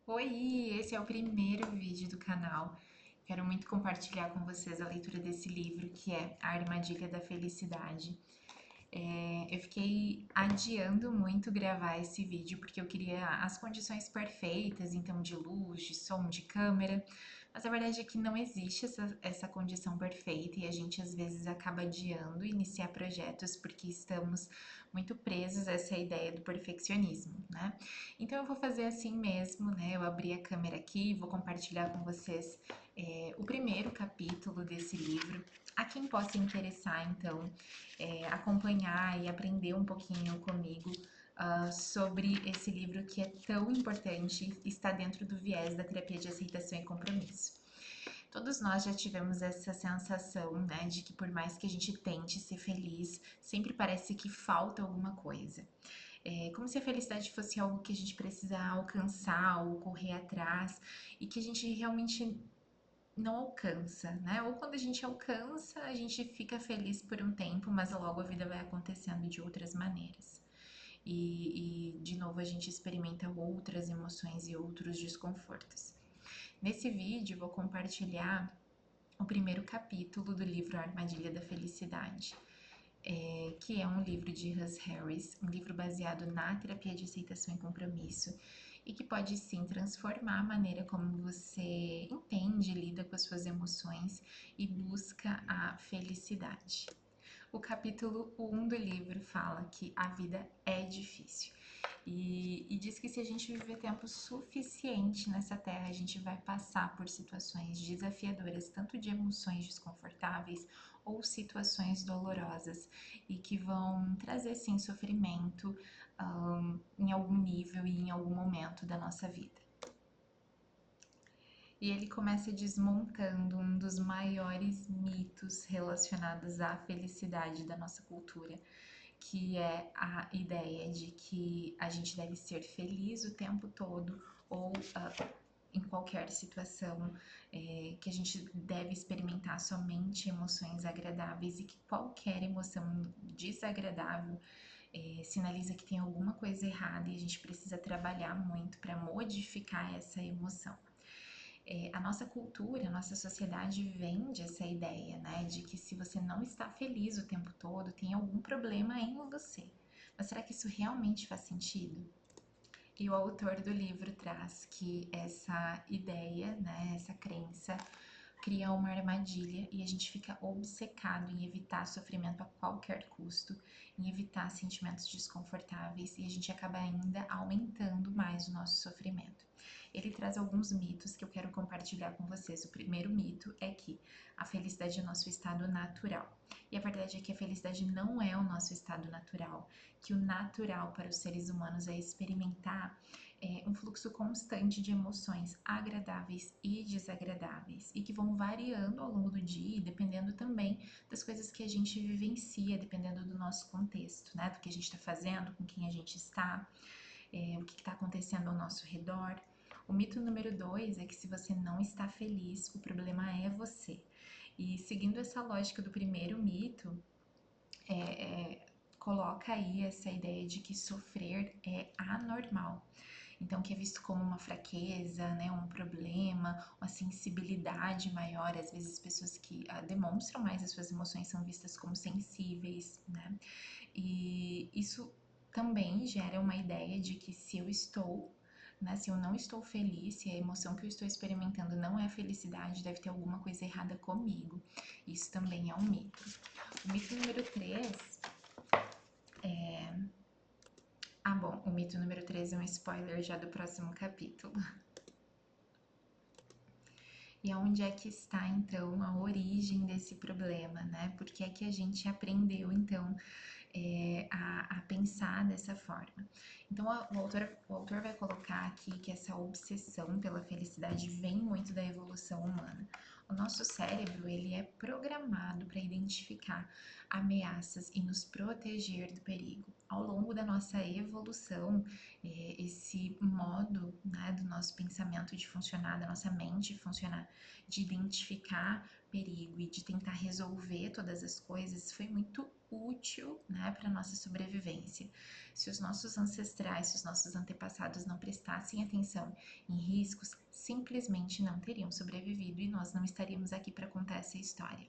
Oi, esse é o primeiro vídeo do canal. Quero muito compartilhar com vocês a leitura desse livro, que é A Armadilha da Felicidade. Eu fiquei adiando muito gravar esse vídeo porque eu queria as condições perfeitas, então de luz, de som, de câmera, mas a verdade é que não existe essa condição perfeita e a gente às vezes acaba adiando iniciar projetos porque estamos muito presos a essa ideia do perfeccionismo, né? Então eu vou fazer assim mesmo, né? Eu abri a câmera aqui e vou compartilhar com vocês o primeiro capítulo desse livro. A quem possa interessar, então, acompanhar e aprender um pouquinho comigo sobre esse livro que é tão importante, está dentro do viés da terapia de aceitação e compromisso. Todos nós já tivemos essa sensação, né, de que por mais que a gente tente ser feliz, sempre parece que falta alguma coisa. É como se a felicidade fosse algo que a gente precisa alcançar ou correr atrás e que a gente realmente não alcança, né? Ou quando a gente alcança, a gente fica feliz por um tempo, mas logo a vida vai acontecendo de outras maneiras. E de novo a gente experimenta outras emoções e outros desconfortos. Nesse vídeo vou compartilhar o primeiro capítulo do livro A Armadilha da Felicidade, que é um livro de Russ Harris, um livro baseado na terapia de aceitação e compromisso, e que pode sim transformar a maneira como você entende, lida com as suas emoções e busca a felicidade. O capítulo 1 do livro fala que a vida é difícil e diz que se a gente viver tempo suficiente nessa terra, a gente vai passar por situações desafiadoras, tanto de emoções desconfortáveis ou situações dolorosas e que vão trazer sim sofrimento em algum nível e em algum momento da nossa vida. E ele começa desmontando um dos maiores mitos relacionados à felicidade da nossa cultura, que é a ideia de que a gente deve ser feliz o tempo todo ou em qualquer situação, que a gente deve experimentar somente emoções agradáveis e que qualquer emoção desagradável sinaliza que tem alguma coisa errada e a gente precisa trabalhar muito para modificar essa emoção. A nossa cultura, a nossa sociedade vende essa ideia, né, de que se você não está feliz o tempo todo, tem algum problema em você. Mas será que isso realmente faz sentido? E o autor do livro traz que essa ideia, né, essa crença, cria uma armadilha e a gente fica obcecado em evitar sofrimento a qualquer custo, em evitar sentimentos desconfortáveis e a gente acaba ainda aumentando mais o nosso sofrimento. Ele traz alguns mitos que eu quero compartilhar com vocês. O primeiro mito é que a felicidade é o nosso estado natural. E a verdade é que a felicidade não é o nosso estado natural, que o natural para os seres humanos é experimentar um fluxo constante de emoções agradáveis e desagradáveis e que vão variando ao longo do dia, dependendo também das coisas que a gente vivencia, dependendo do nosso contexto, né? Do que a gente está fazendo, com quem a gente está, o que está acontecendo ao nosso redor. O mito número 2 é que se você não está feliz, o problema é você. E seguindo essa lógica do primeiro mito, coloca aí essa ideia de que sofrer é anormal. Então, que é visto como uma fraqueza, né, um problema, uma sensibilidade maior. Às vezes, pessoas que demonstram mais as suas emoções são vistas como sensíveis, né? E isso também gera uma ideia de que se eu estou, né, se eu não estou feliz, se a emoção que eu estou experimentando não é felicidade, deve ter alguma coisa errada comigo. Isso também é um mito. O mito número 3 bom, o mito número 3 é um spoiler já do próximo capítulo. E onde é que está, então, a origem desse problema, né? Por que é que a gente aprendeu, então, a pensar dessa forma? Então, o autor vai colocar aqui que essa obsessão pela felicidade vem muito da evolução humana. O nosso cérebro, ele é programado para identificar ameaças e nos proteger do perigo. Ao longo da nossa evolução, esse modo, né, do nosso pensamento de funcionar, da nossa mente funcionar, de identificar perigo e de tentar resolver todas as coisas, foi muito útil, né, para nossa sobrevivência. Se os nossos ancestrais, se os nossos antepassados não prestassem atenção em riscos, simplesmente não teriam sobrevivido e nós não estaríamos aqui para contar essa história.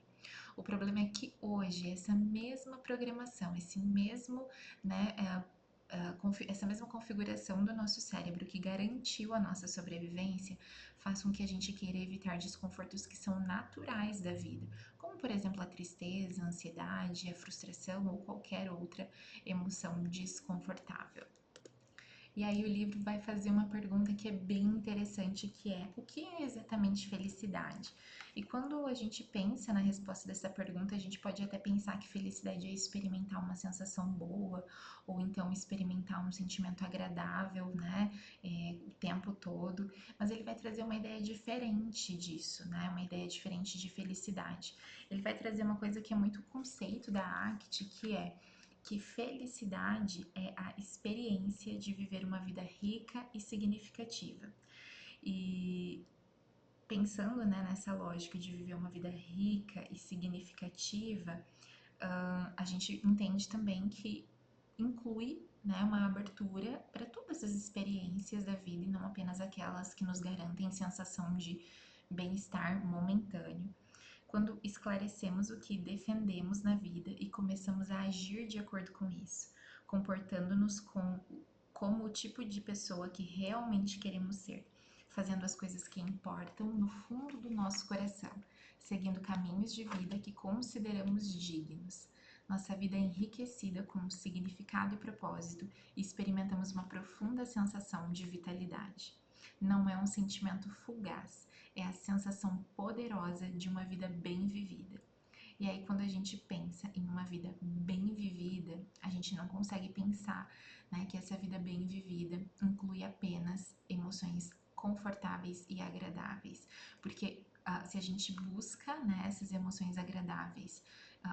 O problema é que hoje essa mesma programação, esse mesmo, né, essa mesma configuração do nosso cérebro que garantiu a nossa sobrevivência faz com que a gente queira evitar desconfortos que são naturais da vida, como por exemplo a tristeza, a ansiedade, a frustração ou qualquer outra emoção desconfortável. E aí o livro vai fazer uma pergunta que é bem interessante, que é: o que é exatamente felicidade? E quando a gente pensa na resposta dessa pergunta, a gente pode até pensar que felicidade é experimentar uma sensação boa, ou então experimentar um sentimento agradável, né, o tempo todo. Mas ele vai trazer uma ideia diferente disso, né, uma ideia diferente de felicidade. Ele vai trazer uma coisa que é muito conceito da ACT, que é que felicidade é a experiência de viver uma vida rica e significativa. E pensando, né, nessa lógica de viver uma vida rica e significativa, a gente entende também que inclui, né, uma abertura para todas as experiências da vida e não apenas aquelas que nos garantem sensação de bem-estar momentâneo. Quando esclarecemos o que defendemos na vida e começamos a agir de acordo com isso, comportando-nos como o tipo de pessoa que realmente queremos ser, fazendo as coisas que importam no fundo do nosso coração, seguindo caminhos de vida que consideramos dignos. Nossa vida é enriquecida com significado e propósito e experimentamos uma profunda sensação de vitalidade. Não é um sentimento fugaz, é a sensação poderosa de uma vida bem vivida. E aí, quando a gente pensa em uma vida bem vivida, a gente não consegue pensar, né, que essa vida bem vivida inclui apenas emoções confortáveis e agradáveis. Porque se a gente busca, né, essas emoções agradáveis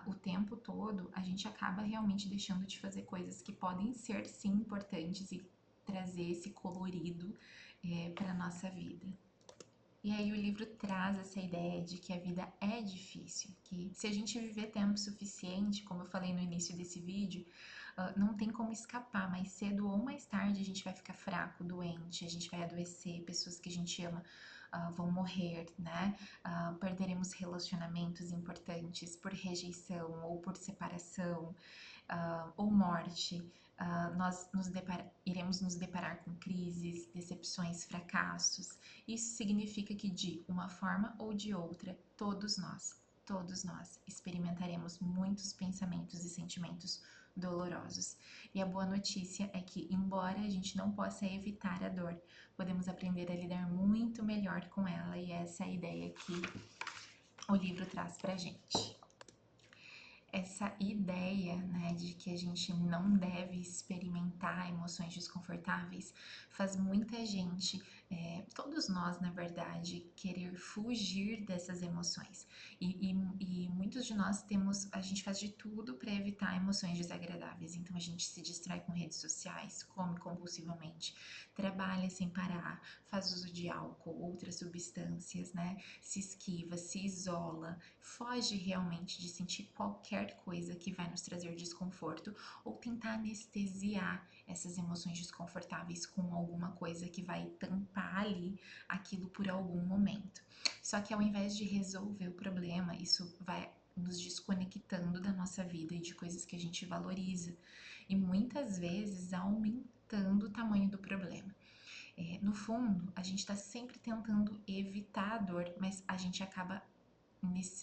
o tempo todo, a gente acaba realmente deixando de fazer coisas que podem ser sim importantes e trazer esse colorido para a nossa vida. E aí o livro traz essa ideia de que a vida é difícil, que se a gente viver tempo suficiente, como eu falei no início desse vídeo, não tem como escapar, mais cedo ou mais tarde a gente vai ficar fraco, doente, a gente vai adoecer, pessoas que a gente ama vão morrer, né? Perderemos relacionamentos importantes por rejeição ou por separação, ou morte. Nós iremos nos deparar com crises, decepções, fracassos. Isso significa que, de uma forma ou de outra, todos nós experimentaremos muitos pensamentos e sentimentos dolorosos. E a boa notícia é que, embora a gente não possa evitar a dor, podemos aprender a lidar muito melhor com ela, e essa é a ideia que o livro traz pra gente. Essa ideia, né, de que a gente não deve experimentar emoções desconfortáveis faz muita gente, todos nós, na verdade, querer fugir dessas emoções. E muitos de nós a gente faz de tudo para evitar emoções desagradáveis. Então a gente se distrai com redes sociais, come compulsivamente, trabalha sem parar, faz uso de álcool, outras substâncias, né? Se esquiva, se isola, foge realmente de sentir qualquer coisa que vai nos trazer desconforto ou tentar anestesiar essas emoções desconfortáveis com alguma coisa que vai tampar ali aquilo por algum momento. Só que ao invés de resolver o problema, isso vai nos desconectando da nossa vida e de coisas que a gente valoriza e muitas vezes aumentando o tamanho do problema. No fundo, a gente está sempre tentando evitar a dor, mas a gente acaba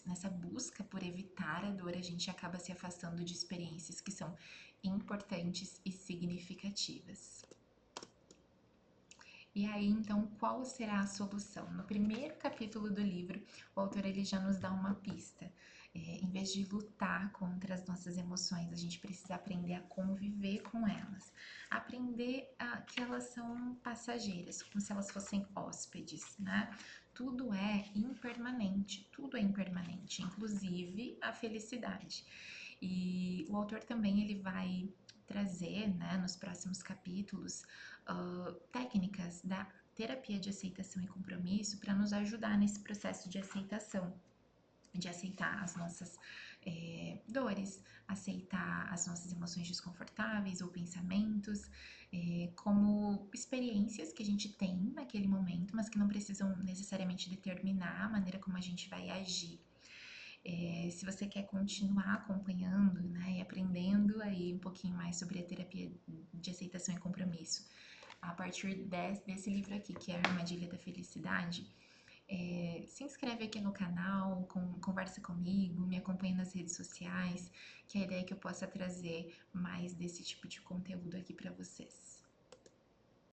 nessa busca por evitar a dor, a gente acaba se afastando de experiências que são importantes e significativas. E aí, então, qual será a solução? No primeiro capítulo do livro, o autor ele já nos dá uma pista. Em vez de lutar contra as nossas emoções, a gente precisa aprender a conviver com elas. aprender que elas são passageiras, como se elas fossem hóspedes, né? Tudo é impermanente, inclusive a felicidade. E o autor também ele vai trazer, né, nos próximos capítulos, técnicas da terapia de aceitação e compromisso para nos ajudar nesse processo de aceitar as nossas dores, aceitar as nossas emoções desconfortáveis ou pensamentos, como experiências que a gente tem naquele momento, mas que não precisam necessariamente determinar a maneira como a gente vai agir. Se você quer continuar acompanhando, né, e aprendendo aí um pouquinho mais sobre a terapia de aceitação e compromisso, a partir desse livro aqui, que é a Armadilha da Felicidade, se inscreve aqui no canal, conversa comigo, me acompanha nas redes sociais, que a ideia é que eu possa trazer mais desse tipo de conteúdo aqui para vocês.